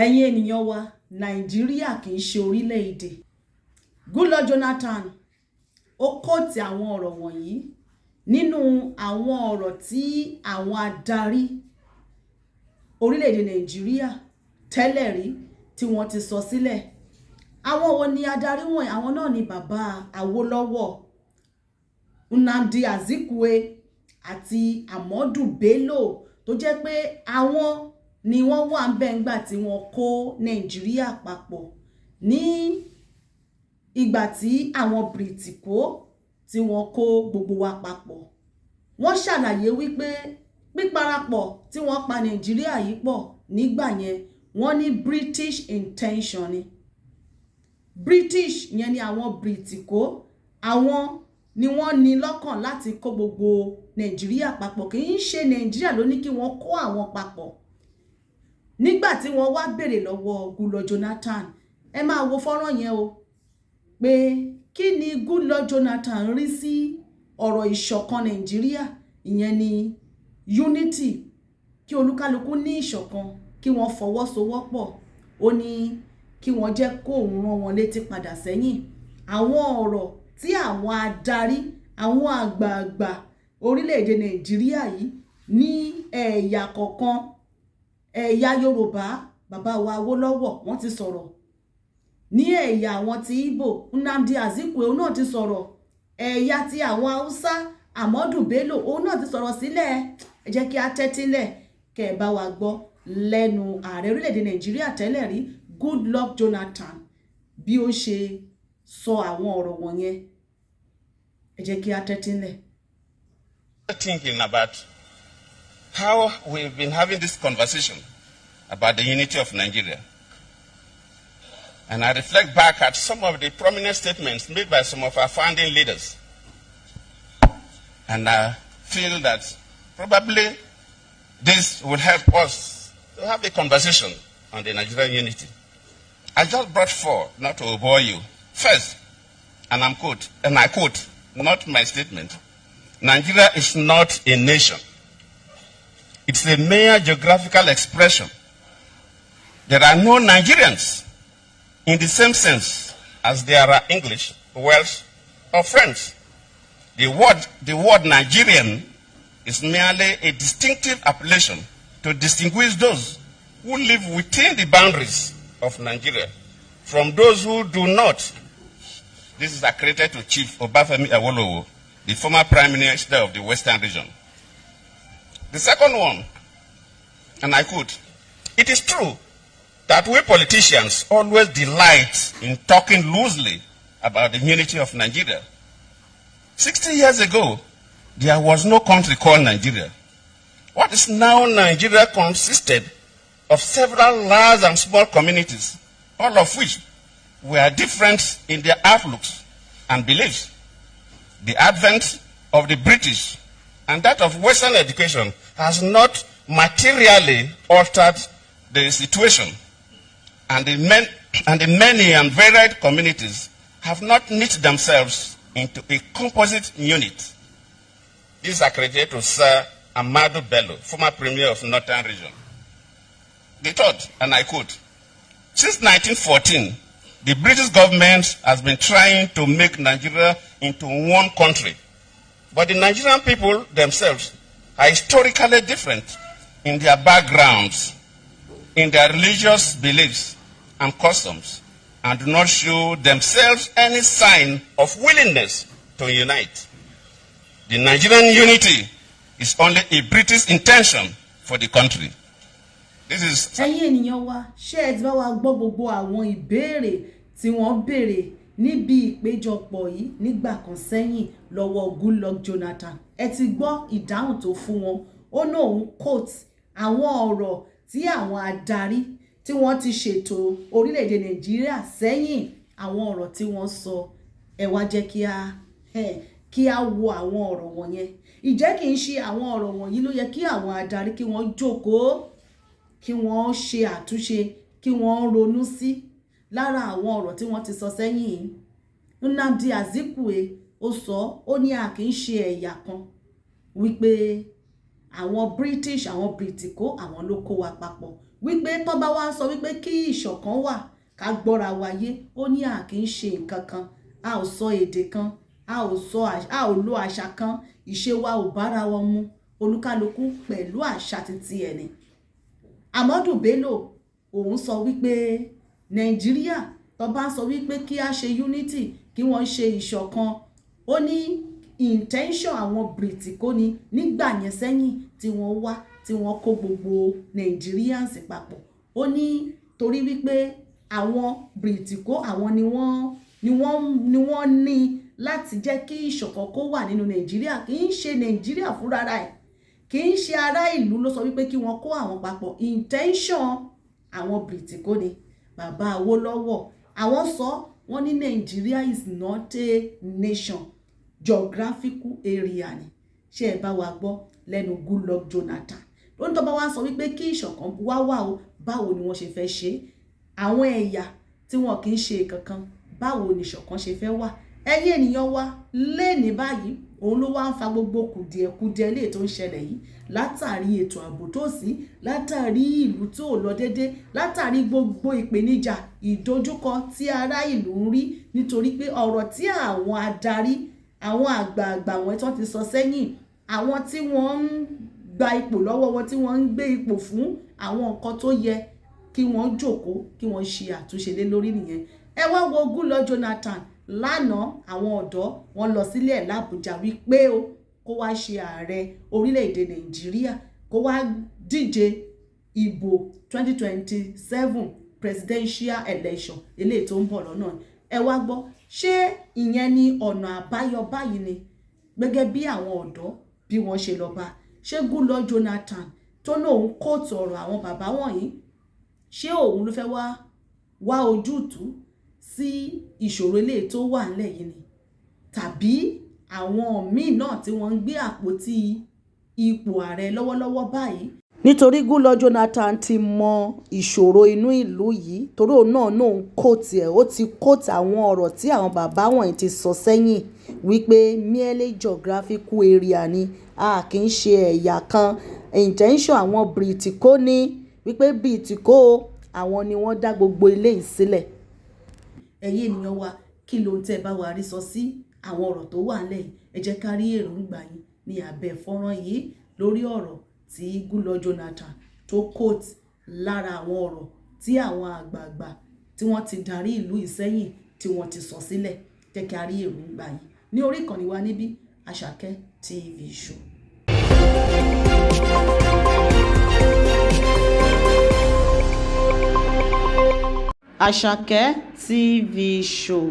ẹ̀yin ènìyàn wa nàìjíríà kì í ṣe orílẹ̀-èdè. Goodluck Jonathan ó kóòtì àwọn ọ̀rọ̀ wọ̀nyí nínú àwọn ọ̀rọ̀ tí àwọn adarí orílẹ̀-èdè nàìjíríà tẹ́lẹ̀ rí tí wọ́n ti sọ sílẹ̀. Àwọn wo ni adarí wọ̀nyí? Àwọn náà ni bàbá Awólọ́wọ̀, Nnamdi Azikiwe àti Ahmadu Bello, tó jẹ́ pé àwọn ni wọ́n wà ń bẹ̀ ńgbà tí wọ́n kó nàìjíríà papọ̀ ní ìgbà tí àwọn Bìrìtìkó tí wọ́n kó gbogbo wa papọ̀. Wọ́n ṣàlàyé wípé píparapọ̀ tí wọ́n pa nàìjíríà yìí pọ̀ nígbà yẹn, wọ́n ní British intention ni. British yẹn ni àwọn Bìrìtìkó, àwọn ni wọ́n ní lọ́kàn láti kó gbogbo nàìjíríà papọ̀. Kì í ṣe nàìjíríà ló ní kí wọ́n kó àwọn papọ̀. Nígbà tí wọ́n wá béèrè lọ́wọ́ Goodluck Jonathan, ẹ máa wo fọ́nrán yẹn o, pé kí ni Goodluck Jonathan rí sí ọ̀rọ̀ ìṣọ̀kan nàìjíríà, ìyẹn ni unity, kí olúkálukú ní ìṣọ̀kan, kí wọ́n fọwọ́sowọ́pọ̀. Ó ní kí wọ́n jẹ́ kó òun rán wọn létí padà sẹ́yìn àwọn ọ̀rọ̀ tí àwọn adarí, àwọn àgbààgbà orílẹ̀-èdè nàìjíríà yìí ní ẹ̀yà kọ̀ọ̀kan, ẹ̀yà yorùbá, bàbá wa Awólọ́wọ̀ wọ́n ti sọ̀rọ̀. Ní ẹ̀yà àwọn ti Ìgbò, Nnamdi Azikiwe òun náà ti sọ̀rọ̀. Ẹ̀yà ti àwọn Haúsá, Ahmadu Bello òun náà ti sọ̀rọ̀ sílẹ̀. Ẹ jẹ́ kí a tẹ́tílẹ̀ kẹ́ ẹ bá wa gbọ́ lẹ́nu ààrẹ orílẹ̀-èdè nàìjíríà tẹ́lẹ̀ rí Goodluck Jonathan bí ó ṣe sọ àwọn ọ̀rọ̀ wọ̀nyẹn. Ẹ jẹ́ kí a tẹ́tílẹ̀. Thinking about how we've been having this conversation about the unity of Nigeria. And I reflect back at some of the prominent statements made by some of our founding leaders. And I feel that probably this will help us to have a conversation on the Nigerian unity. I just brought four, not to bore you. First, and I quote, not my statement, Nigeria is not a nation. It's a mere geographical expression. There are no Nigerians in the same sense as there are English, Welsh, or French. The word Nigerian is merely a distinctive appellation to distinguish those who live within the boundaries of Nigeria from those who do not. This is accredited to Chief Obafemi Awolowo, the former Prime Minister of the Western region. The second one, and I quote, it is true that we politicians always delight in talking loosely about the unity of Nigeria. 60 years ago, there was no country called Nigeria. What is now Nigeria consisted of several large and small communities, all of which were different in their outlooks and beliefs. The advent of the British and that of Western education has not materially altered the situation, and the many and varied communities have not knit themselves into a composite unit. This is accredited to Sir Ahmadu Bello, former Premier of Northern Region. The third, and I quote, since 1914, the British government has been trying to make Nigeria into one country. But the Nigerian people themselves are historically different in their backgrounds, in their religious beliefs and customs, and do not show themselves any sign of willingness to unite. The Nigerian unity is only a British intention for the country. This is. Ẹ̀yin ènìyàn wa, ṣé ẹ ti bá wa gbọ́ gbogbo àwọn ìbéèrè tí wọ́n béèrè níbi ìpéjọpọ̀ yìí nígbà kan sẹ́yìn lọ́wọ́ Goodluck Jonathan? Ẹ ti gbọ́ ìdáhùn tó fún wọn. Ó ní òun quote àwọn ọ̀rọ̀ tí àwọn adarí tí wọ́n ti ṣètò orílẹ̀-èdè nàìjíríà sẹ́yìn, àwọn ọ̀rọ̀ tí wọ́n sọ. Ẹ wá jẹ́ kí a wo àwọn ọ̀rọ̀ wọ̀nyẹn. Ìjẹ́ kì í ṣe àwọn ọ̀rọ̀ wọ̀nyí ló yẹ kí àwọn adarí kí wọ́n jókòó, kí wọ́n ṣe àtúnṣe, kí wọ́n ronú sí lára àwọn ọ̀rọ̀ tí wọ́n ti sọ sẹ́yìn. Nnamdi Azikiwe ó sọ, ó ní a kì í ṣe ẹ̀yà kan, wípé àwọn British, àwọn Bìrìtìkó àwọn ló kó wa papọ̀, wípé tó bá wá sọ wípé kí ìṣọ̀kan wà ká gbọ́ra wáyé, ó ní a kì í ṣe nǹkan kan, a ò sọ èdè kan, a ò lo àṣà kan, ìṣe wa ò bára wọn mu, olúkálukú pẹ̀lú àṣà titi ẹ̀ ni. Amadu Bello òun sọ wípé Nàìjíríà tó bá sọ wípé kí a ṣe unity, kí wọ́n ṣe ìṣọ̀kan, ó ní intention àwọn Britiko ni nígbà yẹn sẹ́yìn tí wọ́n wá tí wọ́n kó gbogbo Nigerians papọ̀. Ó ní torí wípé àwọn Britiko àwọn ni wọ́n ní láti jẹ́ kí ìṣọ̀kan kó wà nínú Nàìjíríà, kì í ṣe Nàìjíríà fúnra rẹ̀, kì í ṣe ará ìlú ló sọ wípé kí wọ́n kó àwọn papọ̀, intention àwọn Britiko ni. Bàbá Awólọ́wọ̀ àwọn sọ wọ́n ní Nigeria is not a nation, geographical area ni. Ṣé ẹ bá wa gbọ́ lẹ́nu Goodluck Jonathan ló ń tọ́ bá wá sọ wípé kí ìṣọ̀kan wà o, báwo ni wọ́n ṣe fẹ́ ṣe? Àwọn ẹ̀yà tí wọn kì í ṣe kankan, báwo ni ìṣọ̀kan ṣe fẹ́ wà? Ẹ̀yin ènìyàn wa lẹ́ni báyìí òun ló wá ń fa gbogbo kùdìẹ̀kudiẹ lè tó ń ṣẹlẹ̀ yìí látàrí ètò ààbò tó sí, látàrí ìlú tó lọ déédé, látàrí gbogbo ìpèníjà ìdojúkọ tí ará ìlú ń rí nítorí pé ọ̀rọ̀ tí àwọn adarí, àwọn àgbààgbà wọn tó ti sọ sẹ́yìn, àwọn tí wọ́n ń gba ipò lọ́wọ́ wọn, tí wọ́n ń gbé ipò fún àwọn nǹkan tó yẹ kí wọ́n jókòó, kí wọ́n ṣe àtúnṣe lé lórí nìyẹn. Ẹ wá wo Goodluck Jonathan lánàá, àwọn ọ̀dọ́ wọn lọ sílẹ̀ l'Àbújá wípé kó wá ṣe ààrẹ orílẹ̀-èdè Nàìjíríà, kó wá díje ìbò 2027 presidential election eléyìí tó ń bọ̀ lọ́nà. Ẹ wá gbọ́, ṣé ìyẹn ni ọ̀nà àbáyọ báyìí ni gẹ́gẹ́ bí àwọn ọ̀dọ́ bí wọ́n ṣe lọ bá? Ṣé Goodluck Jonathan tó lóun kóòtù ọ̀rọ̀ àwọn bàbá wọ̀nyí, ṣé òun ló fẹ́ wá ojútùú sí ìṣòro eléyìí tó wà nílẹ̀ yìí ni? Tàbí àwọn míì náà tí wọ́n ń gbé àpótí ipò ààrẹ lọ́wọ́lọ́wọ́ báyìí? Nítorí Goodluck Jonathan ti mọ ìṣòro inú ìlú yìí, torí òun náà ń kóòtù ẹ̀, ó ti kóòtù àwọn ọ̀rọ̀ tí àwọn bàbá wọ̀nyí ti sọ sẹ́yìn wípé merely geographical area ni, a kì í ṣe ẹ̀yà kan, intention àwọn Britiko ni wípé Britiko àwọn ni wọ́n dá gbogbo ilé yìí sílẹ̀. Ẹ̀yin ènìyàn wa, kí ló ń tẹ́ bá wa rí sọ sí àwọn ọ̀rọ̀ tó wà nílẹ̀ yìí? Ẹ jẹ́ ká rí èròǹgbà yín ní abẹ́ fọ́nrán yìí lórí ọ̀rọ̀ tí Goodluck Jonathan tó kóòtù lára àwọn ọ̀rọ̀ tí àwọn àgbààgbà tí wọ́n ti darí ìlú ìsẹ́yìn tí wọ́n ti sọ sílẹ̀. Jẹ́ ká rí èròǹgbà yín ní orí ìkànnì wa níbí, Àṣàkẹ́ TV Show. Àṣàkẹ́ TV Show.